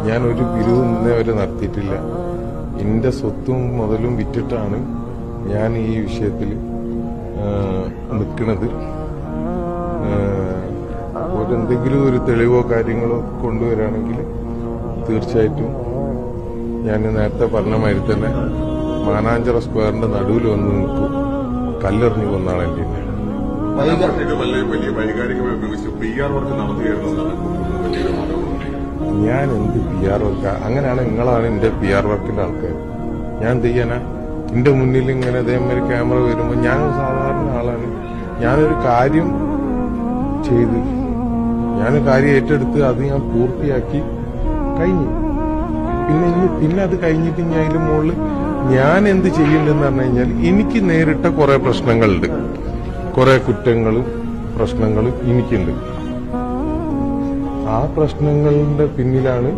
ഞാനൊരു പിരിവ് ഇന്നേ വരെ നടത്തിയിട്ടില്ല. എന്റെ സ്വത്തും മുതലും വിറ്റിട്ടാണ് ഞാൻ ഈ വിഷയത്തിൽ നിൽക്കുന്നത്. എന്തെങ്കിലും ഒരു തെളിവോ കാര്യങ്ങളോ കൊണ്ടുവരാണെങ്കിൽ തീർച്ചയായിട്ടും ഞാൻ നേരത്തെ പറഞ്ഞ മാതിരി തന്നെ മാനാഞ്ചിറ സ്ക്വയറിന്റെ നടുവിൽ വന്ന് നിൽക്കും. കല്ലെറിഞ്ഞു കൊന്നാണ് എന്റെ. ഞാൻ എന്ത് PR വർക്ക്? അങ്ങനെയാണ് നിങ്ങളാണ് എന്റെ PR വർക്കിന്റെ ആൾക്കാർ. ഞാൻ എന്ത് ചെയ്യാനാ? എന്റെ മുന്നിൽ ഇങ്ങനെ അതേമാതിരി ക്യാമറ വരുമ്പോൾ ഞാനൊരു സാധാരണ ആളാണ്. ഞാനൊരു കാര്യം ചെയ്ത് ഞാനൊരു കാര്യം ഏറ്റെടുത്ത് അത് ഞാൻ പൂർത്തിയാക്കി കഴിഞ്ഞു. പിന്നെ അത് കഴിഞ്ഞിട്ട് ഞാൻ അതിന്റെ മുകളിൽ ഞാൻ എന്ത് ചെയ്യണ്ടെന്ന് പറഞ്ഞു കഴിഞ്ഞാൽ എനിക്ക് നേരിട്ട കുറെ പ്രശ്നങ്ങളുണ്ട്, കുറെ കുറ്റങ്ങളും പ്രശ്നങ്ങളും എനിക്കുണ്ട്. ആ പ്രശ്നങ്ങളുടെ പിന്നിലാണ്